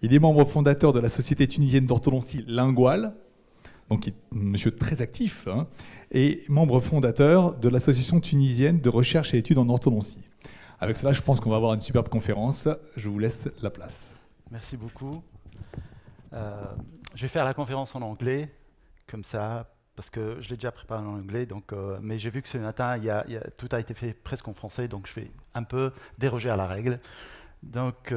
Il est membre fondateur de la Société tunisienne d'orthodontie linguale, donc il est un monsieur très actif, hein, et membre fondateur de l'Association tunisienne de recherche et études en orthodontie. Avec cela, je pense qu'on va avoir une superbe conférence. Je vous laisse la place. Merci beaucoup. Je vais faire la conférence en anglais, comme ça, parce que je l'ai déjà préparée en anglais, donc, mais j'ai vu que ce matin, tout a été fait presque en français, donc je vais un peu déroger à la règle. Donc,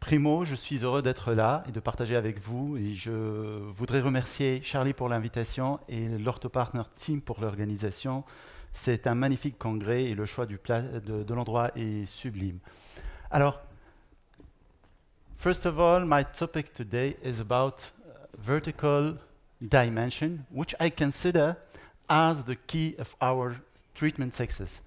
primo, je suis heureux d'être là et de partager avec vous, et je voudrais remercier Charlie pour l'invitation et l'Orthopartner Team pour l'organisation. C'est un magnifique congrès et le choix de l'endroit est sublime. Alors, first of all, my topic today is about vertical dimension, which I consider as the key of our treatment success.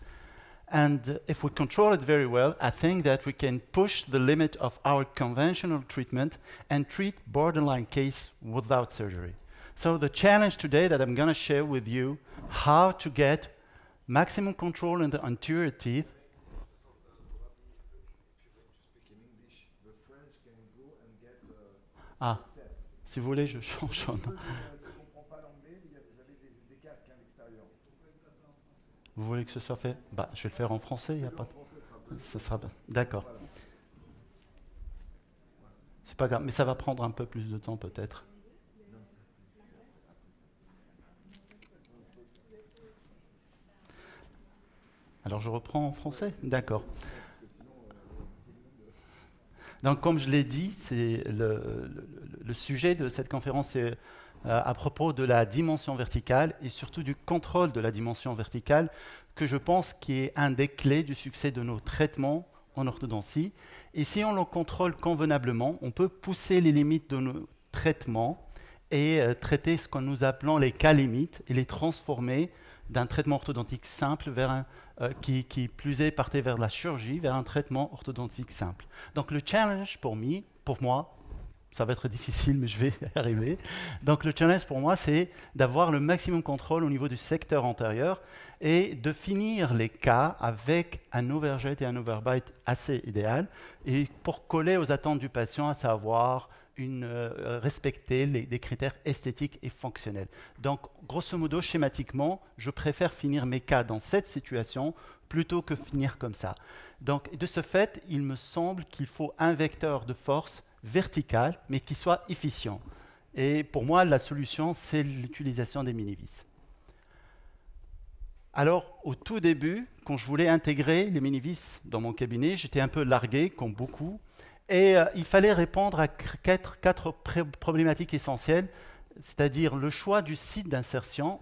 And if we control it very well, I think that we can push the limit of our conventional treatment and treat borderline case without surgery. So the challenge today that I'm going to share with you, how to get maximum control in the anterior teeth. Ah, si vous voulez, je change. Vous voulez que ce soit fait? Bah, je vais le faire en français, il n'y a pas. Ce sera d'accord. C'est pas grave, mais ça va prendre un peu plus de temps peut-être. Alors je reprends en français? D'accord. Donc comme je l'ai dit, c'est le sujet de cette conférence est à propos de la dimension verticale et surtout du contrôle de la dimension verticale que je pense qui est un des clés du succès de nos traitements en orthodontie. Et si on le contrôle convenablement, on peut pousser les limites de nos traitements et traiter ce que nous appelons les cas limites et les transformer d'un traitement orthodontique simple vers qui plus est partait vers la chirurgie, vers un traitement orthodontique simple. Donc le challenge pour moi, ça va être difficile, mais je vais y arriver. Donc le challenge pour moi, c'est d'avoir le maximum contrôle au niveau du secteur antérieur et de finir les cas avec un overjet et un overbite assez idéal, et pour coller aux attentes du patient, à savoir respecter des critères esthétiques et fonctionnels. Donc, grosso modo, schématiquement, je préfère finir mes cas dans cette situation plutôt que finir comme ça. Donc, de ce fait, il me semble qu'il faut un vecteur de force vertical, mais qui soit efficient. Et pour moi, la solution, c'est l'utilisation des mini-vis. Alors, au tout début, quand je voulais intégrer les mini-vis dans mon cabinet, j'étais un peu largué, comme beaucoup. Et il fallait répondre à quatre problématiques essentielles, c'est-à-dire le choix du site d'insertion,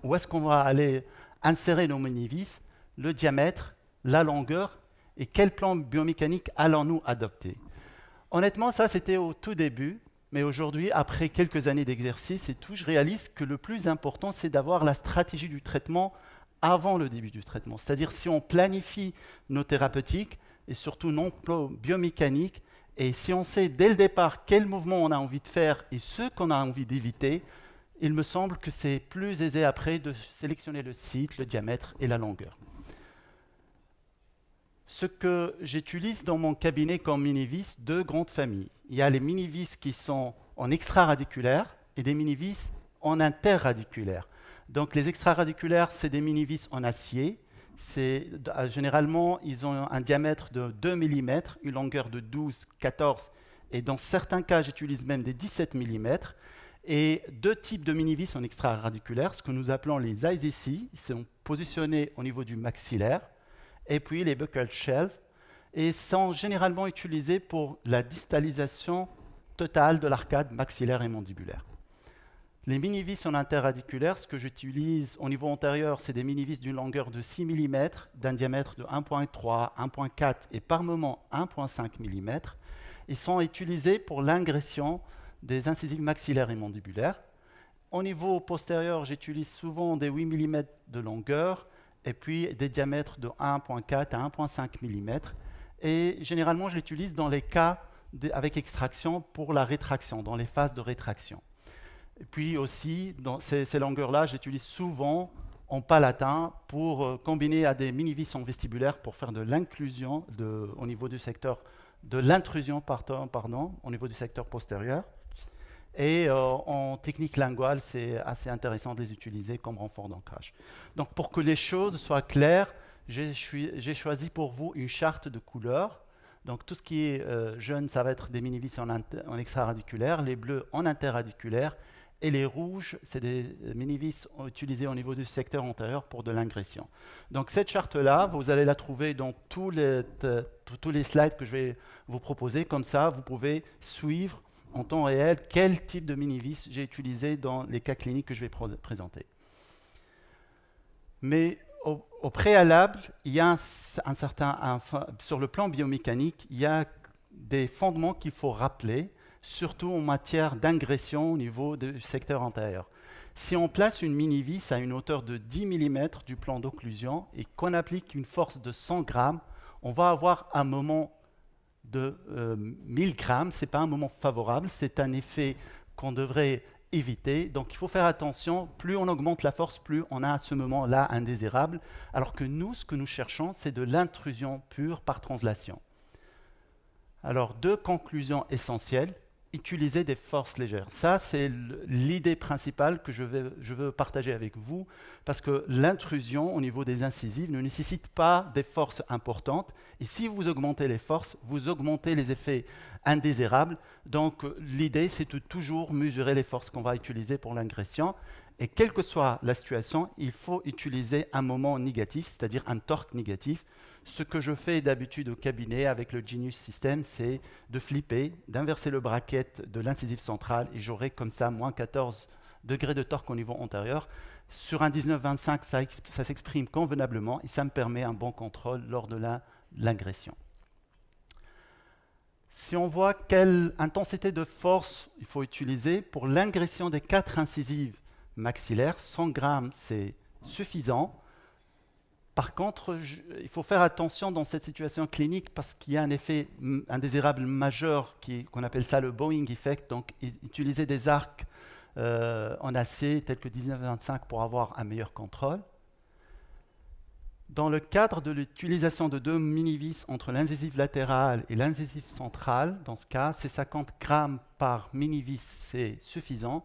où est-ce qu'on va aller insérer nos mini-vis, le diamètre, la longueur, et quel plan biomécanique allons-nous adopter. Honnêtement, ça c'était au tout début, mais aujourd'hui, après quelques années d'exercice et tout, je réalise que le plus important, c'est d'avoir la stratégie du traitement avant le début du traitement. C'est-à-dire si on planifie nos thérapeutiques, et surtout non biomécanique, et si on sait dès le départ quel mouvement on a envie de faire et ce qu'on a envie d'éviter, il me semble que c'est plus aisé après de sélectionner le site, le diamètre et la longueur. Ce que j'utilise dans mon cabinet comme mini-vis, deux grandes familles. Il y a les mini-vis qui sont en extraradiculaire et des mini-vis en interradiculaire. Donc les extraradiculaires, c'est des mini-vis en acier. Généralement, ils ont un diamètre de 2 mm, une longueur de 12, 14, et dans certains cas, j'utilise même des 17 mm. Et deux types de mini-vis en extraradiculaire, ce que nous appelons les IZC, ils sont positionnés au niveau du maxillaire, et puis les buccal shelves, et sont généralement utilisés pour la distalisation totale de l'arcade maxillaire et mandibulaire. Les mini-vis en interradiculaire, ce que j'utilise au niveau antérieur, c'est des mini-vis d'une longueur de 6 mm, d'un diamètre de 1.3, 1.4 et par moment 1.5 mm. Ils sont utilisés pour l'ingression des incisives maxillaires et mandibulaires. Au niveau postérieur, j'utilise souvent des 8 mm de longueur et puis des diamètres de 1.4 à 1.5 mm. Et généralement, je l'utilise dans les cas avec extraction pour la rétraction, dans les phases de rétraction. Et puis aussi, dans ces longueurs-là, j'utilise souvent en palatin pour combiner à des mini-vis en vestibulaire pour faire de l'inclusion au niveau du secteur, de l'intrusion pardon, au niveau du secteur postérieur. Et en technique linguale, c'est assez intéressant de les utiliser comme renfort d'ancrage. Donc pour que les choses soient claires, j'ai choisi pour vous une charte de couleurs. Donc tout ce qui est jaune, ça va être des mini-vis en extraradiculaire, les bleus en interradiculaire, et les rouges, c'est des mini-vis utilisés au niveau du secteur antérieur pour de l'ingression. Donc cette charte-là, vous allez la trouver dans tous les slides que je vais vous proposer. Comme ça, vous pouvez suivre en temps réel quel type de mini-vis j'ai utilisé dans les cas cliniques que je vais présenter. Mais au préalable, il y a sur le plan biomécanique, il y a des fondements qu'il faut rappeler, surtout en matière d'ingression au niveau du secteur antérieur. Si on place une mini-vis à une hauteur de 10 mm du plan d'occlusion et qu'on applique une force de 100 grammes, on va avoir un moment de 1000 grammes. Ce n'est pas un moment favorable, c'est un effet qu'on devrait éviter. Donc il faut faire attention, plus on augmente la force, plus on a à ce moment-là indésirable, alors que nous, ce que nous cherchons, c'est de l'intrusion pure par translation. Alors, deux conclusions essentielles. Utiliser des forces légères. Ça, c'est l'idée principale que je veux partager avec vous, parce que l'intrusion au niveau des incisives ne nécessite pas des forces importantes. Et si vous augmentez les forces, vous augmentez les effets indésirables. Donc, l'idée, c'est de toujours mesurer les forces qu'on va utiliser pour l'ingression. Et quelle que soit la situation, il faut utiliser un moment négatif, c'est-à-dire un torque négatif. Ce que je fais d'habitude au cabinet avec le Genius System, c'est de flipper, d'inverser le bracket de l'incisive centrale et j'aurai comme ça moins 14 degrés de torque au niveau antérieur. Sur un 19-25, ça s'exprime convenablement et ça me permet un bon contrôle lors de l'ingression. Si on voit quelle intensité de force il faut utiliser pour l'ingression des 4 incisives maxillaires, 100 grammes, c'est suffisant. Par contre, il faut faire attention dans cette situation clinique parce qu'il y a un effet indésirable majeur qu'on appelle ça le Boeing effect. Donc, utiliser des arcs en acier tels que 19-25 pour avoir un meilleur contrôle. Dans le cadre de l'utilisation de 2 mini-vis entre l'incisive latérale et l'incisive centrale, dans ce cas, c'est 50 grammes par mini-vis, c'est suffisant.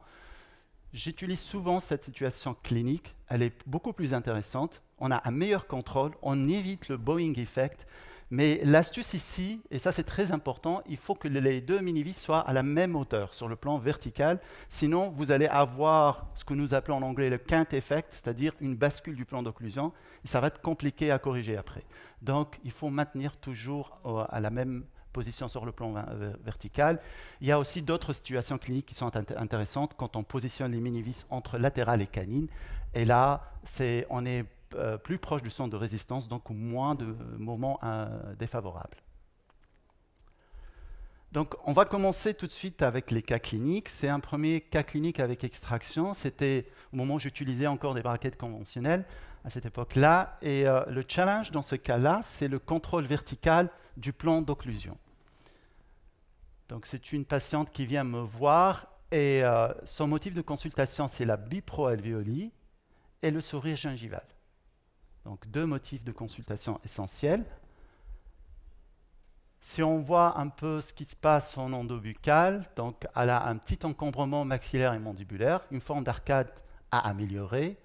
J'utilise souvent cette situation clinique, elle est beaucoup plus intéressante, on a un meilleur contrôle, on évite le Boeing effect, mais l'astuce ici, et ça c'est très important, il faut que les 2 mini-vis soient à la même hauteur sur le plan vertical, sinon vous allez avoir ce que nous appelons en anglais le cant effect, c'est-à-dire une bascule du plan d'occlusion, et ça va être compliqué à corriger après. Donc il faut maintenir toujours à la même position sur le plan vertical. Il y a aussi d'autres situations cliniques qui sont intéressantes quand on positionne les mini-vis entre latérales et canines. Et là, on est plus proche du centre de résistance, donc moins de moments défavorables. Donc, on va commencer tout de suite avec les cas cliniques. C'est un premier cas clinique avec extraction. C'était au moment où j'utilisais encore des braquettes conventionnelles à cette époque-là. Et le challenge dans ce cas-là, c'est le contrôle vertical du plan d'occlusion. Donc, c'est une patiente qui vient me voir et son motif de consultation, c'est la biproalvéolie et le sourire gingival. Donc, 2 motifs de consultation essentiels. Si on voit un peu ce qui se passe en endobuccal, donc elle a un petit encombrement maxillaire et mandibulaire, une forme d'arcade à améliorer,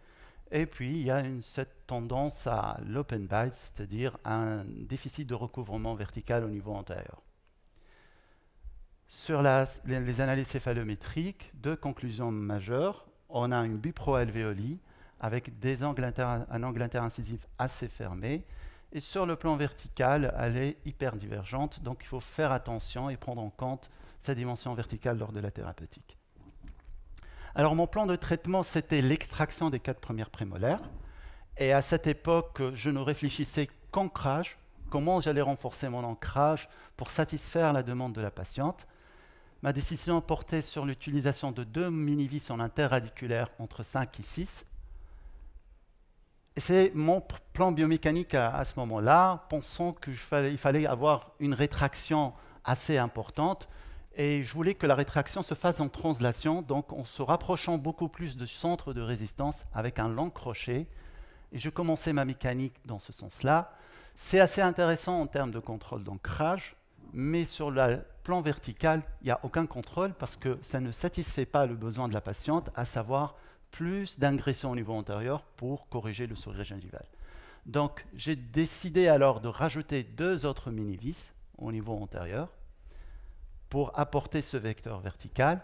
et puis il y a cette tendance à l'open bite, c'est-à-dire un déficit de recouvrement vertical au niveau antérieur. Sur les analyses céphalométriques, 2 conclusions majeures. On a une biproalvéolie avec un angle interincisif assez fermé. Et sur le plan vertical, elle est hyper divergente, donc il faut faire attention et prendre en compte sa dimension verticale lors de la thérapeutique. Alors mon plan de traitement, c'était l'extraction des 4 premières prémolaires. Et à cette époque, je ne réfléchissais qu'ancrage, comment j'allais renforcer mon ancrage pour satisfaire la demande de la patiente. Ma décision portait sur l'utilisation de 2 mini-vis en interradiculaire entre 5 et 6. Et c'est mon plan biomécanique à ce moment-là, pensant qu'il fallait avoir une rétraction assez importante. Et je voulais que la rétraction se fasse en translation, donc en se rapprochant beaucoup plus du centre de résistance avec un long crochet et je commençais ma mécanique dans ce sens-là. C'est assez intéressant en termes de contrôle d'ancrage, mais sur le plan vertical, il n'y a aucun contrôle parce que ça ne satisfait pas le besoin de la patiente, à savoir plus d'ingression au niveau antérieur pour corriger le sourire gingival. Donc, j'ai décidé alors de rajouter 2 autres mini-vis au niveau antérieur pour apporter ce vecteur vertical.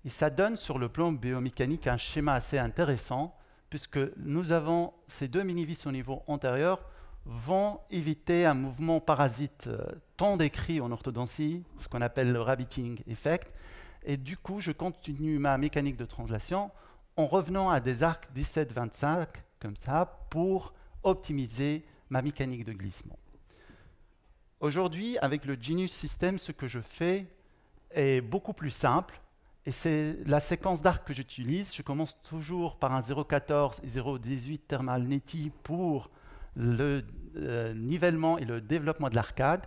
Et ça donne sur le plan biomécanique un schéma assez intéressant puisque nous avons ces 2 mini-vis au niveau antérieur vont éviter un mouvement parasite tant décrit en orthodontie, ce qu'on appelle le rabbiting effect. Et du coup, je continue ma mécanique de translation en revenant à des arcs 17-25, comme ça, pour optimiser ma mécanique de glissement. Aujourd'hui, avec le Genius System, ce que je fais est beaucoup plus simple. Et c'est la séquence d'arcs que j'utilise. Je commence toujours par un 0,14 et 0,18 thermal neti pour le nivellement et le développement de l'arcade.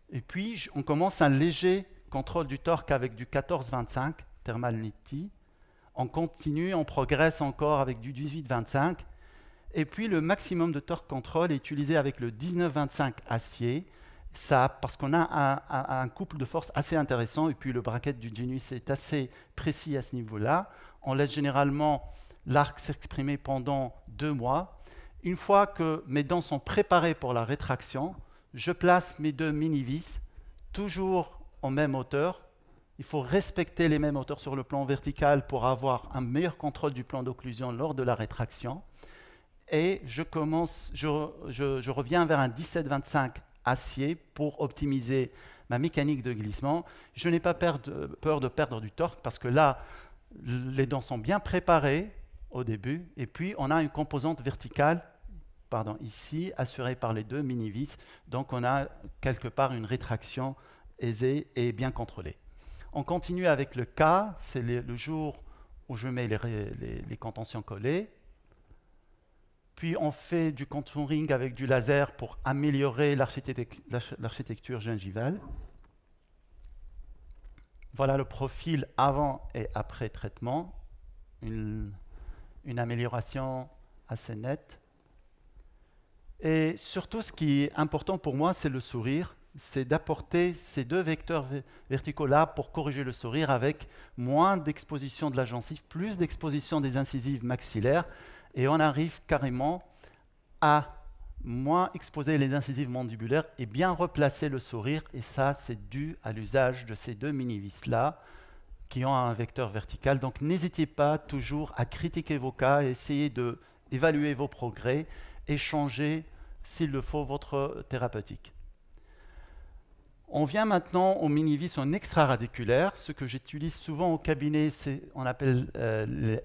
Et puis, on commence un léger contrôle du torque avec du 14-25 thermal neti. On continue, on progresse encore avec du 18-25. Et puis, le maximum de torque contrôle est utilisé avec le 19-25 acier. Ça, parce qu'on a un couple de force assez intéressant. Et puis, le bracket du Genius est assez précis à ce niveau-là. On laisse généralement l'arc s'exprimer pendant 2 mois. Une fois que mes dents sont préparées pour la rétraction, je place mes 2 mini-vis toujours en même hauteur. Il faut respecter les mêmes hauteurs sur le plan vertical pour avoir un meilleur contrôle du plan d'occlusion lors de la rétraction. Et je reviens vers un 17-25 acier pour optimiser ma mécanique de glissement. Je n'ai pas peur de perdre du torque parce que là, les dents sont bien préparées au début, et puis on a une composante verticale, ici, assurée par les 2 mini-vis, donc on a quelque part une rétraction aisée et bien contrôlée. On continue avec le cas, c'est le jour où je mets les contentions collées, puis on fait du contouring avec du laser pour améliorer l'architecture gingivale. Voilà le profil avant et après traitement, une amélioration assez nette. Et surtout, ce qui est important pour moi, c'est le sourire. C'est d'apporter ces 2 vecteurs verticaux-là pour corriger le sourire avec moins d'exposition de la gencive, plus d'exposition des incisives maxillaires. Et on arrive carrément à moins exposer les incisives mandibulaires et bien replacer le sourire. Et ça, c'est dû à l'usage de ces 2 mini-vis-là qui ont un vecteur vertical. Donc n'hésitez pas toujours à critiquer vos cas, essayer d'évaluer vos progrès et changer, s'il le faut, votre thérapeutique. On vient maintenant aux mini-vis en extraradiculaire. Ce que j'utilise souvent au cabinet, on appelle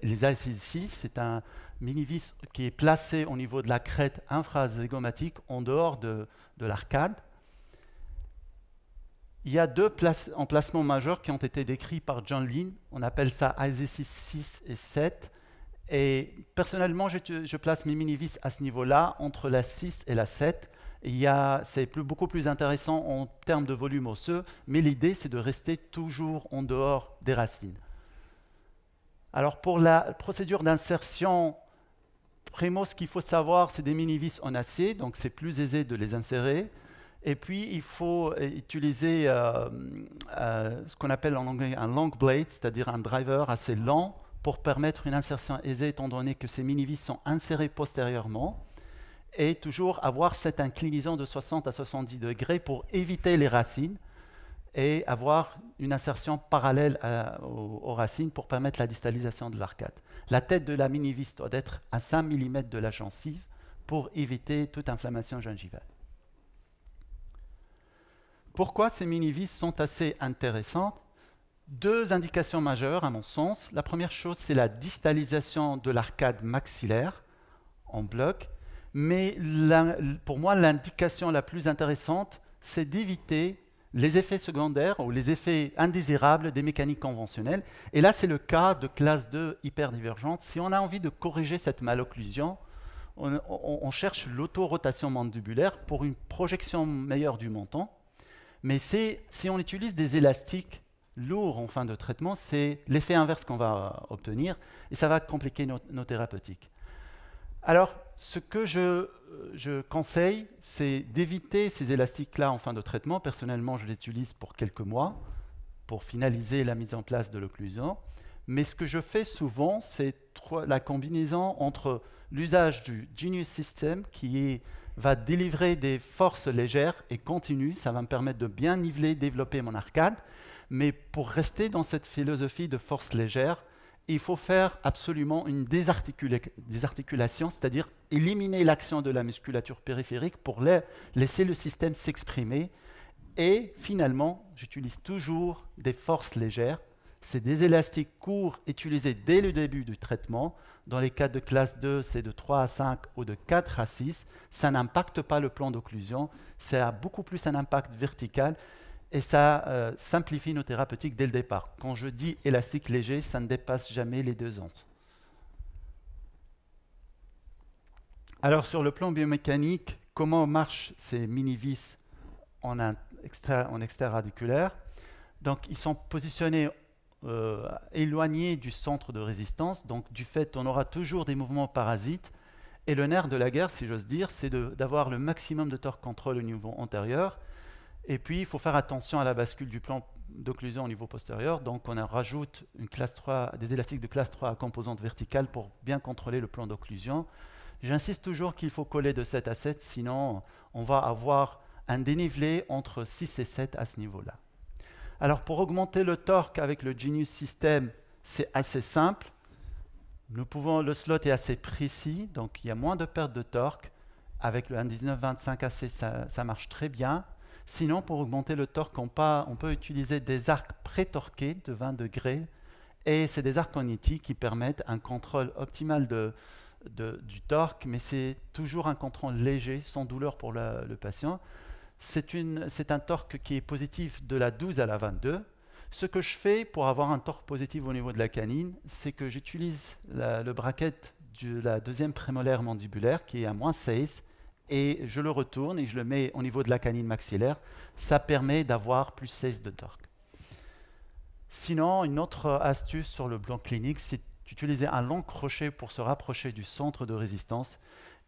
les ICC. C'est un mini-vis qui est placé au niveau de la crête infrazygomatique, en dehors de l'arcade. Il y a 2 emplacements majeurs qui ont été décrits par John Lin. On appelle ça ICC 6 et 7. Et personnellement, je place mes mini-vis à ce niveau-là, entre la 6 et la 7. C'est beaucoup plus intéressant en termes de volume osseux, mais l'idée, c'est de rester toujours en dehors des racines. Alors, pour la procédure d'insertion, primo, ce qu'il faut savoir, c'est des mini-vis en acier, donc c'est plus aisé de les insérer. Et puis, il faut utiliser ce qu'on appelle en anglais un long blade, c'est-à-dire un driver assez lent pour permettre une insertion aisée, étant donné que ces mini-vis sont insérés postérieurement. Et toujours avoir cette inclinaison de 60 à 70 degrés pour éviter les racines et avoir une insertion parallèle aux racines pour permettre la distalisation de l'arcade. La tête de la mini-vis doit être à 5 mm de la gencive pour éviter toute inflammation gingivale. Pourquoi ces mini-vis sont assez intéressantes? 2 indications majeures à mon sens. La première chose, c'est la distalisation de l'arcade maxillaire en bloc. Mais pour moi, l'indication la plus intéressante, c'est d'éviter les effets secondaires ou les effets indésirables des mécaniques conventionnelles. Et là, c'est le cas de classe 2 hyperdivergente. Si on a envie de corriger cette malocclusion, on cherche l'autorotation mandibulaire pour une projection meilleure du menton. Mais si on utilise des élastiques lourds en fin de traitement, c'est l'effet inverse qu'on va obtenir et ça va compliquer nos thérapeutiques. Alors, ce que je conseille, c'est d'éviter ces élastiques-là en fin de traitement. Personnellement, je les utilise pour quelques mois pour finaliser la mise en place de l'occlusion. Mais ce que je fais souvent, c'est la combinaison entre l'usage du Genius System qui va délivrer des forces légères et continues. Ça va me permettre de bien niveler, développer mon arcade. Mais pour rester dans cette philosophie de force légère, il faut faire absolument une désarticulation, c'est-à-dire éliminer l'action de la musculature périphérique pour laisser le système s'exprimer. Et finalement, j'utilise toujours des forces légères. C'est des élastiques courts utilisés dès le début du traitement. Dans les cas de classe 2, c'est de 3 à 5 ou de 4 à 6. Ça n'impacte pas le plan d'occlusion. Ça a beaucoup plus un impact vertical. Et ça simplifie nos thérapeutiques dès le départ. Quand je dis élastique léger, ça ne dépasse jamais les 2 onces. Alors sur le plan biomécanique, comment marchent ces mini-vis en extraradiculaire? Donc ils sont positionnés éloignés du centre de résistance. Donc du fait, on aura toujours des mouvements parasites. Et le nerf de la guerre, si j'ose dire, c'est d'avoir le maximum de torque contrôle au niveau antérieur. Et puis, il faut faire attention à la bascule du plan d'occlusion au niveau postérieur. Donc, on rajoute une classe 3, des élastiques de classe 3 à composante verticale pour bien contrôler le plan d'occlusion. J'insiste toujours qu'il faut coller de 7 à 7, sinon on va avoir un dénivelé entre 6 et 7 à ce niveau-là. Alors, pour augmenter le torque avec le Genius System, c'est assez simple. Le slot est assez précis, donc il y a moins de perte de torque. Avec le 1.1925 AC, ça marche très bien. Sinon, pour augmenter le torque, on peut utiliser des arcs pré-torqués de 20 degrés. Et c'est des arcs en ET qui permettent un contrôle optimal du torque, mais c'est toujours un contrôle léger, sans douleur pour le patient. C'est un torque qui est positif de la 12 à la 22. Ce que je fais pour avoir un torque positif au niveau de la canine, c'est que j'utilise le bracket de la deuxième prémolaire mandibulaire, qui est à moins 16, et je le retourne et je le mets au niveau de la canine maxillaire. Ça permet d'avoir plus 16 de torque. Sinon, une autre astuce sur le plan clinique, c'est d'utiliser un long crochet pour se rapprocher du centre de résistance.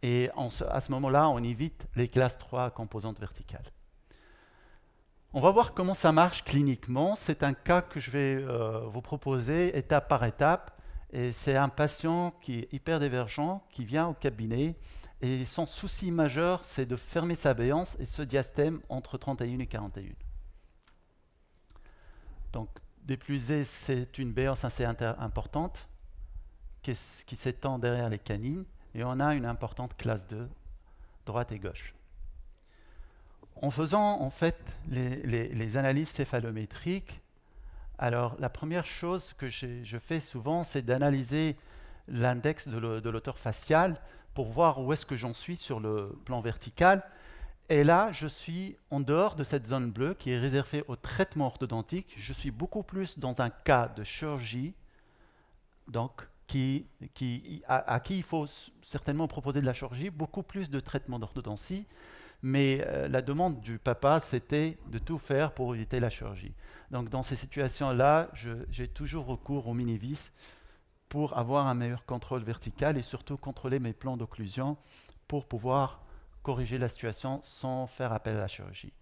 Et à ce moment-là, on évite les classes 3 composantes verticales. On va voir comment ça marche cliniquement. C'est un cas que je vais vous proposer étape par étape. Et c'est un patient qui est hyper divergent, qui vient au cabinet. Et son souci majeur, c'est de fermer sa béance et ce diastème entre 31 et 41. Donc, dépluser, c'est une béance assez importante qui s'étend derrière les canines. Et on a une importante classe 2, droite et gauche. En faisant en fait les analyses céphalométriques, alors la première chose que je fais souvent, c'est d'analyser l'index de l'auteur facial pour voir où est-ce que j'en suis sur le plan vertical. Et là, je suis en dehors de cette zone bleue qui est réservée au traitement orthodontique. Je suis beaucoup plus dans un cas de chirurgie, donc à qui il faut certainement proposer de la chirurgie, beaucoup plus de traitement d'orthodontie. Mais la demande du papa, c'était de tout faire pour éviter la chirurgie. Donc dans ces situations-là, j'ai toujours recours au mini-vis pour avoir un meilleur contrôle vertical et surtout contrôler mes plans d'occlusion pour pouvoir corriger la situation sans faire appel à la chirurgie.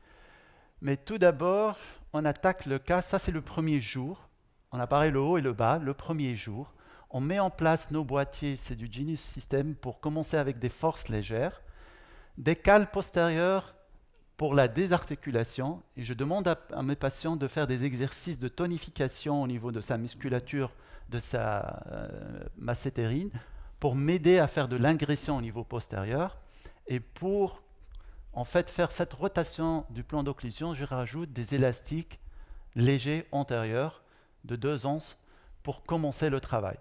Mais tout d'abord, on attaque le cas, ça c'est le premier jour. On a parlé le haut et le bas, le premier jour. On met en place nos boîtiers, c'est du Genius System, pour commencer avec des forces légères. Des cales postérieures pour la désarticulation. Et je demande à mes patients de faire des exercices de tonification au niveau de sa musculature, de sa massétérine, pour m'aider à faire de l'ingression au niveau postérieur. Et pour en fait faire cette rotation du plan d'occlusion, je rajoute des élastiques légers antérieurs de 2 onces pour commencer le travail.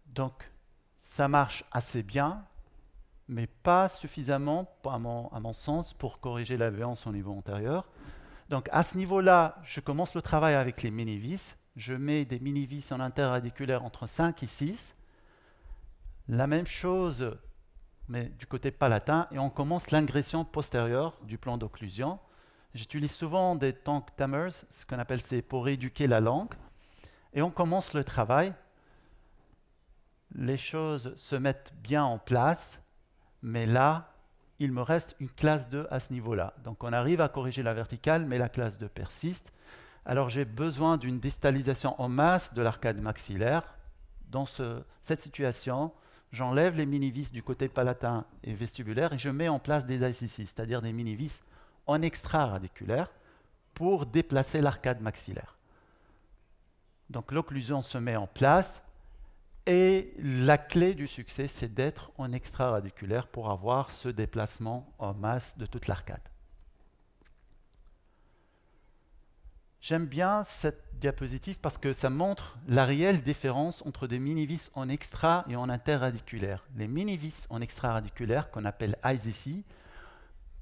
Donc ça marche assez bien, mais pas suffisamment, à mon sens, pour corriger la béance au niveau antérieur. Donc à ce niveau-là, je commence le travail avec les mini-vis. Je mets des mini-vis en interradiculaire entre 5 et 6. La même chose, mais du côté palatin, et on commence l'ingression postérieure du plan d'occlusion. J'utilise souvent des tongue tamers, ce qu'on appelle c'est pour rééduquer la langue. Et on commence le travail. Les choses se mettent bien en place. mais là, il me reste une classe 2 à ce niveau-là. Donc on arrive à corriger la verticale, mais la classe 2 persiste. Alors j'ai besoin d'une distalisation en masse de l'arcade maxillaire. Dans cette situation, j'enlève les mini-vis du côté palatin et vestibulaire et je mets en place des ICC, c'est-à-dire des mini-vis en extra-radiculaire pour déplacer l'arcade maxillaire. Donc l'occlusion se met en place et la clé du succès, c'est d'être en extra-radiculaire pour avoir ce déplacement en masse de toute l'arcade. J'aime bien cette diapositive parce que ça montre la réelle différence entre des mini-vis en extra et en interradiculaire. Les mini-vis en extra-radiculaire, qu'on appelle ICC,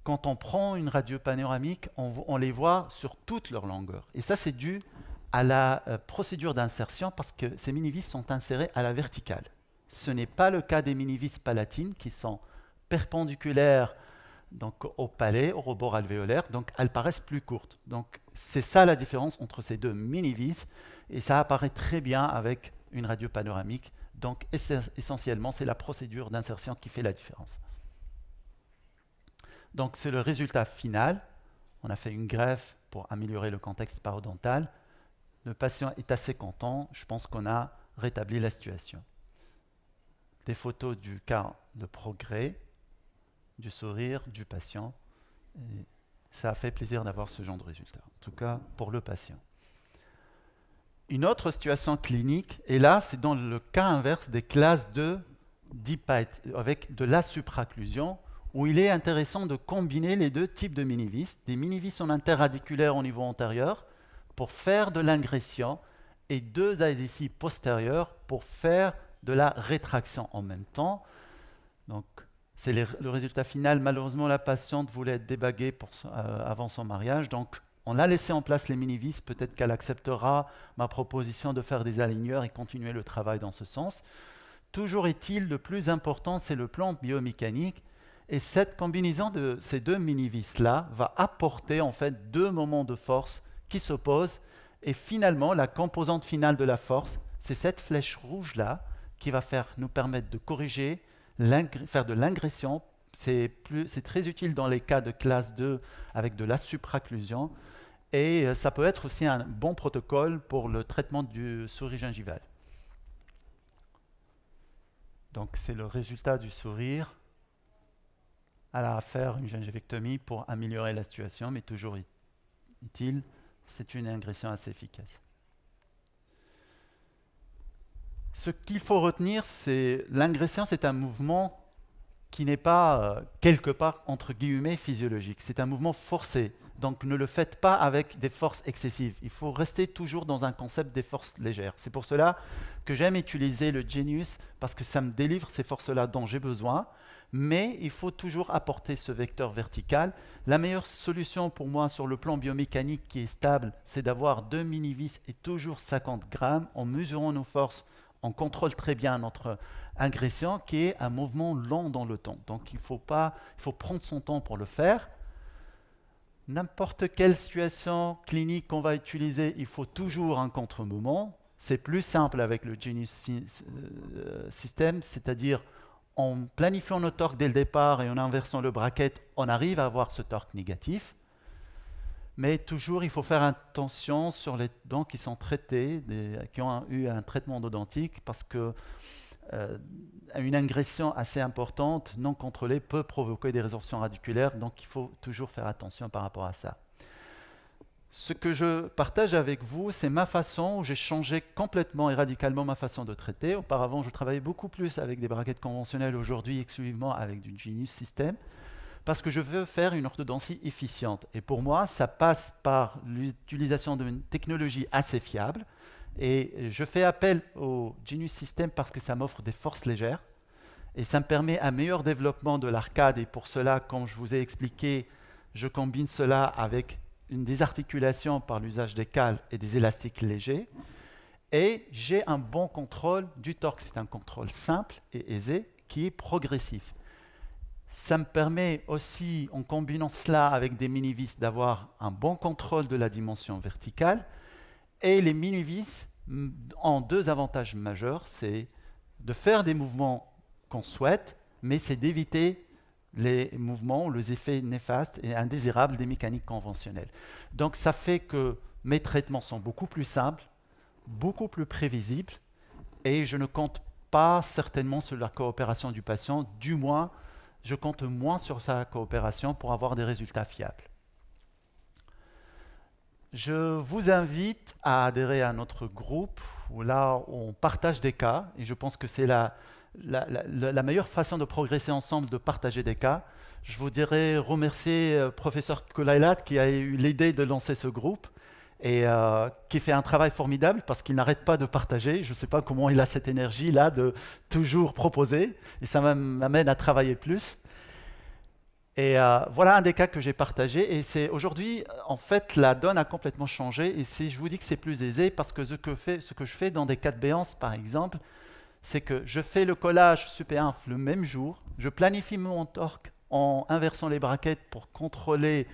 quand on prend une radio panoramique, on les voit sur toute leur longueur. Et ça, c'est dû à la procédure d'insertion parce que ces mini-vis sont insérés à la verticale. Ce n'est pas le cas des mini-vis palatines qui sont perpendiculaires donc, au palais, au rebord alvéolaire, donc elles paraissent plus courtes. Donc c'est ça la différence entre ces deux mini-vis et ça apparaît très bien avec une radio panoramique. Donc essentiellement, c'est la procédure d'insertion qui fait la différence. Donc c'est le résultat final. On a fait une greffe pour améliorer le contexte parodontal. Le patient est assez content. Je pense qu'on a rétabli la situation. Des photos du cas de progrès, du sourire du patient. Et ça a fait plaisir d'avoir ce genre de résultat, en tout cas pour le patient. Une autre situation clinique, et là c'est dans le cas inverse des classes 2 avec de la supraocclusion, où il est intéressant de combiner les deux types de mini-vis, des mini-vis en interradiculaire au niveau antérieur pour faire de l'ingression et deux ICC postérieurs pour faire de la rétraction en même temps. Donc, c'est le résultat final. Malheureusement, la patiente voulait être débaguée avant son mariage. Donc, on a laissé en place les mini-vis. Peut-être qu'elle acceptera ma proposition de faire des aligneurs et continuer le travail dans ce sens. Toujours est-il, le plus important, c'est le plan biomécanique. Et cette combinaison de ces deux mini-vis-là va apporter en fait deux moments de force qui s'opposent. Et finalement, la composante finale de la force, c'est cette flèche rouge-là qui va nous permettre de corriger, faire de l'ingression. C'est très utile dans les cas de classe 2 avec de la supraocclusion. Et ça peut être aussi un bon protocole pour le traitement du sourire gingival. Donc c'est le résultat du sourire. Elle a à faire une gingivectomie pour améliorer la situation, mais toujours utile, c'est une ingression assez efficace. Ce qu'il faut retenir, c'est l'ingression, c'est un mouvement qui n'est pas quelque part entre guillemets physiologique. C'est un mouvement forcé. Donc ne le faites pas avec des forces excessives. Il faut rester toujours dans un concept des forces légères. C'est pour cela que j'aime utiliser le Genius parce que ça me délivre ces forces-là dont j'ai besoin. Mais il faut toujours apporter ce vecteur vertical. La meilleure solution pour moi sur le plan biomécanique qui est stable, c'est d'avoir deux mini-vis et toujours 50 grammes. En mesurant nos forces, on contrôle très bien notre ingression qui est un mouvement lent dans le temps. Donc il faut prendre son temps pour le faire. N'importe quelle situation clinique qu'on va utiliser, il faut toujours un contre-mouvement. C'est plus simple avec le Genius System, c'est-à-dire en planifiant nos torques dès le départ et en inversant le bracket, on arrive à avoir ce torque négatif. Mais toujours, il faut faire attention sur les dents qui sont traitées, qui ont eu un traitement endodontique, parce que une ingression assez importante, non contrôlée, peut provoquer des résorptions radiculaires. Donc, il faut toujours faire attention par rapport à ça. Ce que je partage avec vous, c'est ma façon où j'ai changé complètement et radicalement ma façon de traiter. Auparavant, je travaillais beaucoup plus avec des braquettes conventionnelles, aujourd'hui exclusivement avec du Genius System, parce que je veux faire une orthodontie efficiente. Et pour moi, ça passe par l'utilisation d'une technologie assez fiable. Et je fais appel au Genius System parce que ça m'offre des forces légères et ça me permet un meilleur développement de l'arcade. Et pour cela, comme je vous ai expliqué, je combine cela avec une désarticulation par l'usage des cales et des élastiques légers. Et j'ai un bon contrôle du torque. C'est un contrôle simple et aisé qui est progressif. Ça me permet aussi, en combinant cela avec des mini-vis, d'avoir un bon contrôle de la dimension verticale. Et les mini-vis ont deux avantages majeurs. C'est de faire des mouvements qu'on souhaite, mais c'est d'éviter les mouvements, les effets néfastes et indésirables des mécaniques conventionnelles. Donc ça fait que mes traitements sont beaucoup plus simples, beaucoup plus prévisibles, et je ne compte pas certainement sur la coopération du patient, du moins je compte moins sur sa coopération pour avoir des résultats fiables. Je vous invite à adhérer à notre groupe où là on partage des cas, et je pense que c'est la meilleure façon de progresser ensemble, de partager des cas. Je voudrais remercier professeur Kolailat qui a eu l'idée de lancer ce groupe et qui fait un travail formidable parce qu'il n'arrête pas de partager. Je ne sais pas comment il a cette énergie-là de toujours proposer, et ça m'amène à travailler plus. Et voilà un des cas que j'ai partagé. Et c'est aujourd'hui, en fait, la donne a complètement changé. Et si je vous dis que c'est plus aisé, parce que ce que je fais dans des cas de béance, par exemple, c'est que je fais le collage supéinf le même jour, je planifie mon torque en inversant les braquettes pour contrôler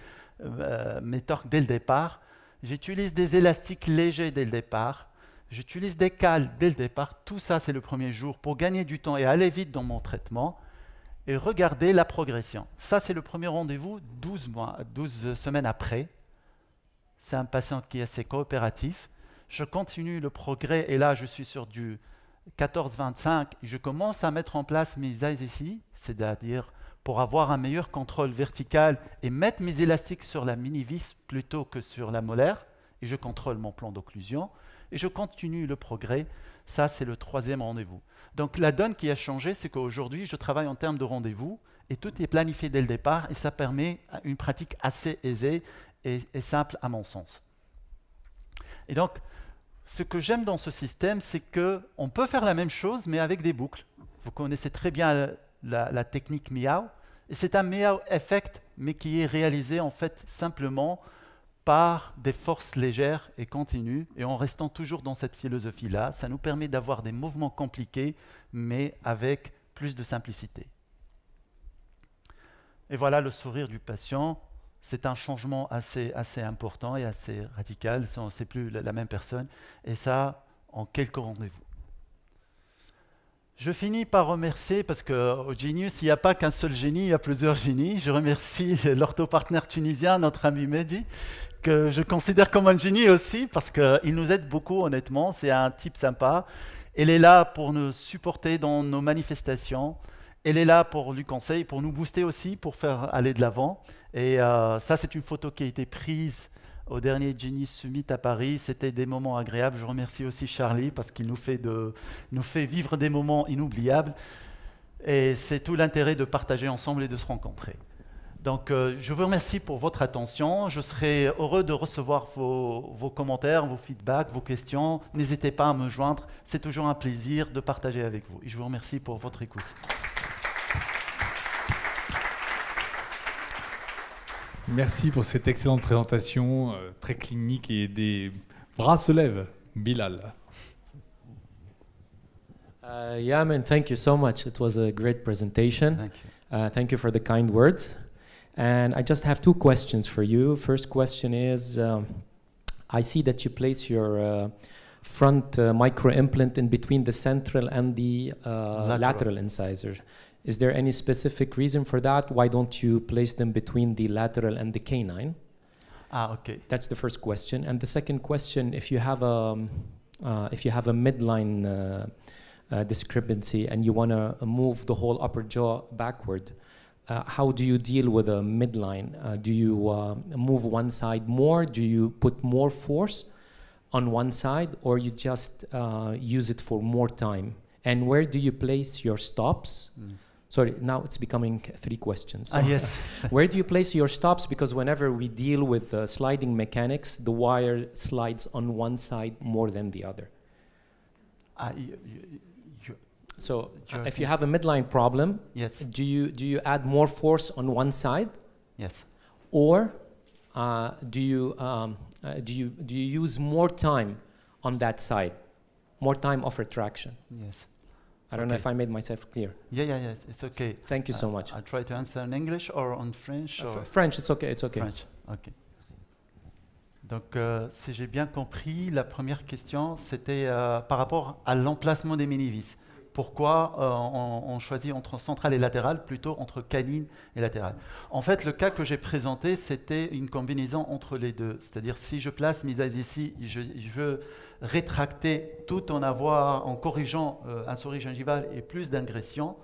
mes torques dès le départ. J'utilise des élastiques légers dès le départ. J'utilise des cales dès le départ. Tout ça, c'est le premier jour pour gagner du temps et aller vite dans mon traitement. Et regardez la progression. Ça, c'est le premier rendez-vous 12 semaines après. C'est un patient qui est assez coopératif. Je continue le progrès et là, je suis sur du 14-25. Je commence à mettre en place mes eyes ici, c'est-à-dire pour avoir un meilleur contrôle vertical et mettre mes élastiques sur la mini-vis plutôt que sur la molaire. Et je contrôle mon plan d'occlusion. Et je continue le progrès. Ça, c'est le troisième rendez-vous. Donc la donne qui a changé, c'est qu'aujourd'hui, je travaille en termes de rendez-vous et tout est planifié dès le départ et ça permet une pratique assez aisée et simple à mon sens. Et donc, ce que j'aime dans ce système, c'est qu'on peut faire la même chose mais avec des boucles. Vous connaissez très bien la technique Miao. Et c'est un Miao effect, mais qui est réalisé en fait simplement par des forces légères et continues, et en restant toujours dans cette philosophie-là, ça nous permet d'avoir des mouvements compliqués, mais avec plus de simplicité. Et voilà le sourire du patient. C'est un changement assez important et assez radical. C'est plus la même personne. Et ça, en quelques rendez-vous. Je finis par remercier, parce qu'au Genius, il n'y a pas qu'un seul génie, il y a plusieurs génies. Je remercie l'orthopartenaire tunisien, notre ami Mehdi, que je considère comme un génie aussi, parce qu'il nous aide beaucoup, honnêtement. C'est un type sympa. Il est là pour nous supporter dans nos manifestations. Elle est là pour lui conseiller, pour nous booster aussi, pour faire aller de l'avant. Et ça, c'est une photo qui a été prise au dernier Genius Summit à Paris. C'était des moments agréables. Je remercie aussi Charlie parce qu'il nous fait vivre des moments inoubliables. Et c'est tout l'intérêt de partager ensemble et de se rencontrer. Donc, je vous remercie pour votre attention. Je serai heureux de recevoir vos commentaires, vos feedbacks, vos questions. N'hésitez pas à me joindre. C'est toujours un plaisir de partager avec vous. Et je vous remercie pour votre écoute. Merci pour cette excellente présentation, très clinique, et des bras se lèvent. Bilal. Yeah, man, thank you so much. It was a great presentation. Thank you. Thank you for the kind words. And I just have two questions for you. First question is, I see that you place your front micro-implant in between the central and the lateral incisor. Is there any specific reason for that? Why don't you place them between the lateral and the canine? Okay. That's the first question. And the second question, if you have a midline discrepancy and you want to move the whole upper jaw backward, how do you deal with a midline? Do you move one side more? Do you put more force on one side, or you just use it for more time? And where do you place your stops? Sorry, now it's becoming three questions. So Yes. where do you place your stops? Because whenever we deal with sliding mechanics, the wire slides on one side more than the other. So if you have a midline problem, Yes. do you add more force on one side, Yes. or do you use more time on that side, more time of retraction? Yes. I don't know if I made myself clear. Yeah, it's okay. Thank you so much. I'll try to answer in English or in French. Or French, it's okay. It's okay. French, ok. Donc, si j'ai bien compris, la première question, c'était par rapport à l'emplacement des mini-vis. pourquoi on choisit entre centrale et latérale plutôt entre canine et latérale. En fait, le cas que j'ai présenté, c'était une combinaison entre les deux. C'est-à-dire, si je place mes ailes ici, je veux rétracter tout en corrigeant un souris gingival et plus d'ingression.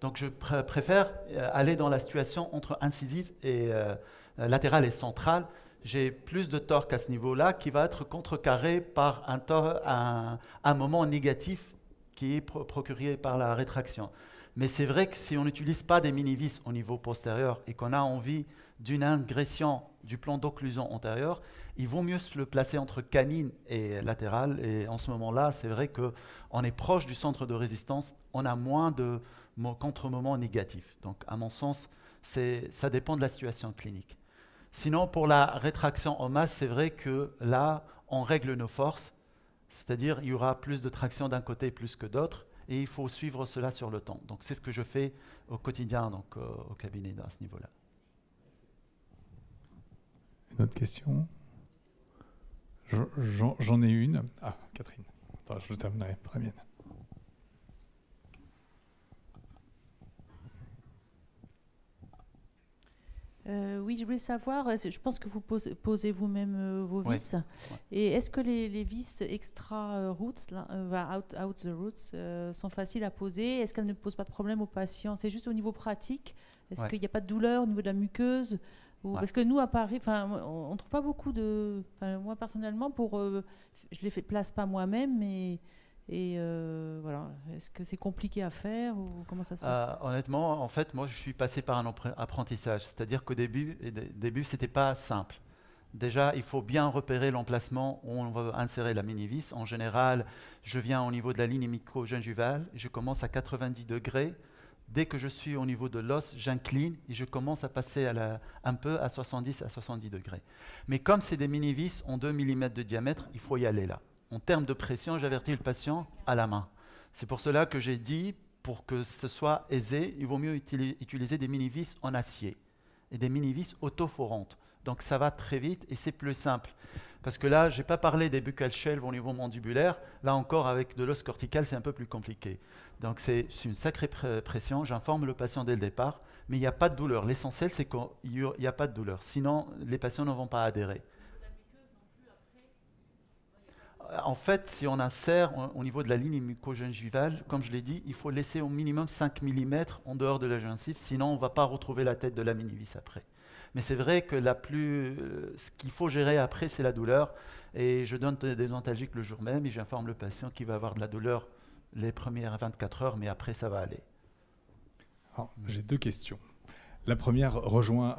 Donc, je préfère aller dans la situation entre incisive et latérale et centrale. J'ai plus de torque à ce niveau-là qui va être contrecarré par un moment négatif qui est procuré par la rétraction. Mais c'est vrai que si on n'utilise pas des mini-vis au niveau postérieur et qu'on a envie d'une ingression du plan d'occlusion antérieur, il vaut mieux se le placer entre canine et latérale. Et en ce moment-là, c'est vrai qu'on est proche du centre de résistance, on a moins de contre-moments négatifs. Donc, à mon sens, ça dépend de la situation clinique. Sinon, pour la rétraction en masse, c'est vrai que là, on règle nos forces, c'est-à-dire il y aura plus de traction d'un côté plus que d'autre, et il faut suivre cela sur le temps. Donc c'est ce que je fais au quotidien, donc au cabinet à ce niveau-là. Une autre question? J'en ai une. Ah, Catherine. Attends, je terminerai par la mienne. Oui, je voulais savoir, je pense que vous posez vous-même vos vis. Ouais. Et est-ce que les vis extra-roots, out the roots, sont faciles à poser? Est-ce qu'elles ne posent pas de problème aux patients? C'est juste au niveau pratique? Est-ce qu'il n'y a pas de douleur au niveau de la muqueuse? Parce que nous, à Paris, on ne trouve pas beaucoup de... Moi, personnellement, je ne les place pas moi-même, mais... Et voilà, est-ce que c'est compliqué à faire ou comment ça se passe? Honnêtement, en fait, moi, je suis passé par un apprentissage. C'est-à-dire qu'au début, c'était pas simple. Déjà, il faut bien repérer l'emplacement où on va insérer la mini-vis. En général, je viens au niveau de la ligne micro-gingivale, je commence à 90 degrés. Dès que je suis au niveau de l'os, j'incline et je commence à passer un peu à 70 à 70 degrés. Mais comme c'est des mini-vis en 2 mm de diamètre, il faut y aller là. En termes de pression, j'avertis le patient à la main. C'est pour cela que j'ai dit, pour que ce soit aisé, il vaut mieux utiliser des mini-vis en acier et des mini-vis autoforantes. Donc ça va très vite et c'est plus simple. Parce que là, je n'ai pas parlé des buccal shelves au niveau mandibulaire. Là encore, avec de l'os cortical, c'est un peu plus compliqué. Donc c'est une sacrée pression. J'informe le patient dès le départ, mais il n'y a pas de douleur. L'essentiel, c'est qu'il n'y a pas de douleur. Sinon, les patients ne vont pas adhérer. En fait, si on insère au niveau de la ligne muco-gingivale, comme je l'ai dit, il faut laisser au minimum 5 mm en dehors de la gencive, sinon on ne va pas retrouver la tête de la mini-vis après. Mais c'est vrai que ce qu'il faut gérer après, c'est la douleur. Et je donne des antalgiques le jour même et j'informe le patient qu'il va avoir de la douleur les premières 24 heures, mais après ça va aller. J'ai deux questions. La première rejoint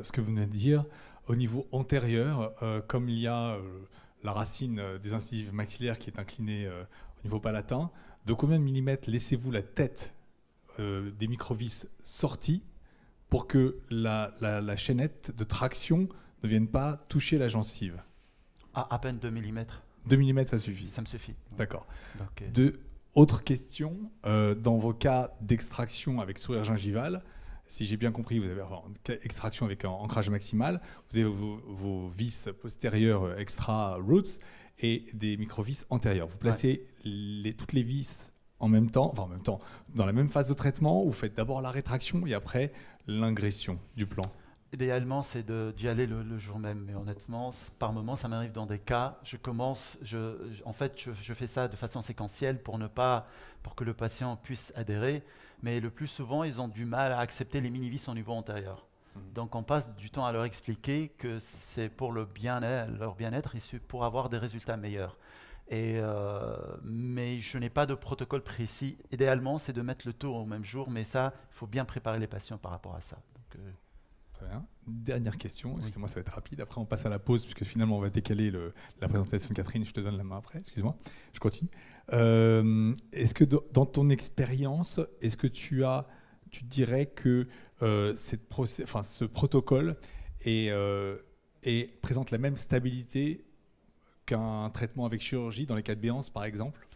ce que vous venez de dire. Au niveau antérieur, comme il y a... la racine des incisives maxillaires qui est inclinée au niveau palatin, de combien de millimètres laissez-vous la tête des microvis sortie pour que la chaînette de traction ne vienne pas toucher la gencive? À peine 2 mm. 2 mm, ça suffit? Ça me suffit. D'accord. Autre question, dans vos cas d'extraction avec sourire gingival, si j'ai bien compris, vous avez extraction avec un ancrage maximal, vous avez vos vis postérieures extra roots et des microvis antérieures. Vous placez toutes les vis en même temps, dans la même phase de traitement, ou vous faites d'abord la rétraction et après l'ingression du plan? Idéalement, c'est d'y aller le jour même, mais honnêtement, par moment, ça m'arrive dans des cas, en fait, je fais ça de façon séquentielle pour que le patient puisse adhérer, mais le plus souvent, ils ont du mal à accepter les mini-vis au niveau antérieur. Donc, on passe du temps à leur expliquer que c'est pour leur bien-être et pour avoir des résultats meilleurs. Mais je n'ai pas de protocole précis. Idéalement, c'est de mettre le tout au même jour, mais ça, il faut bien préparer les patients par rapport à ça. Donc, très bien. Dernière question, excuse-moi, ça va être rapide. Après, on passe à la pause, puisque finalement, on va décaler la présentation de Catherine. Je te donne la main après, excuse-moi. Je continue. Est-ce que dans ton expérience, est-ce que tu dirais que ce protocole présente la même stabilité qu'un traitement avec chirurgie dans les cas de béance, par exemple?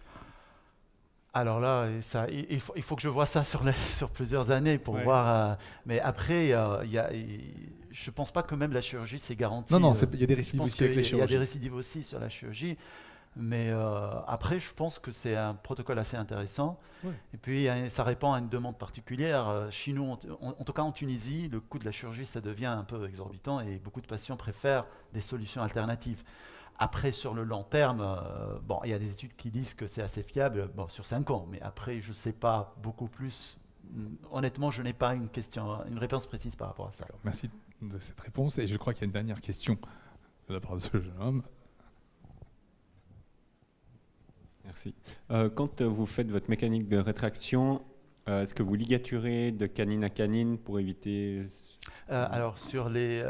Alors là, il faut que je vois ça sur plusieurs années pour voir. Mais après, je ne pense pas que même la chirurgie, c'est garanti. Non, il y a des récidives aussi avec les chirurgies. Il y a des récidives aussi sur la chirurgie. Mais après, je pense que c'est un protocole assez intéressant. Ouais. Et puis, ça répond à une demande particulière. Chez nous, en tout cas en Tunisie, le coût de la chirurgie, ça devient un peu exorbitant et beaucoup de patients préfèrent des solutions alternatives. Après, sur le long terme, bon, il y a des études qui disent que c'est assez fiable, bon, sur 5 ans. Mais après, je ne sais pas beaucoup plus. Honnêtement, je n'ai pas une réponse précise par rapport à ça. Merci de cette réponse. Et je crois qu'il y a une dernière question de la part de ce jeune homme. Merci. Quand vous faites votre mécanique de rétraction, est-ce que vous ligaturez de canine à canine pour éviter... Alors, sur les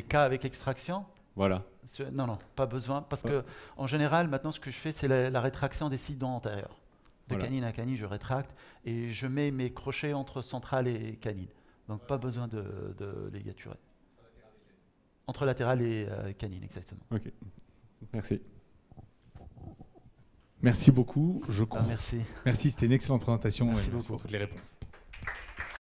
cas avec extraction, Voilà. non, pas besoin. Parce Ouais. que, en général, maintenant, ce que je fais, c'est la rétraction des 6 dents antérieures. De Voilà. canine à canine, je rétracte et je mets mes crochets entre centrale et canine. Donc, pas besoin de ligaturer. Entre latéral et canine, exactement. Ok. Merci. Merci beaucoup. Je crois. Merci. Merci, c'était une excellente présentation. Merci et merci beaucoup. pour toutes les réponses.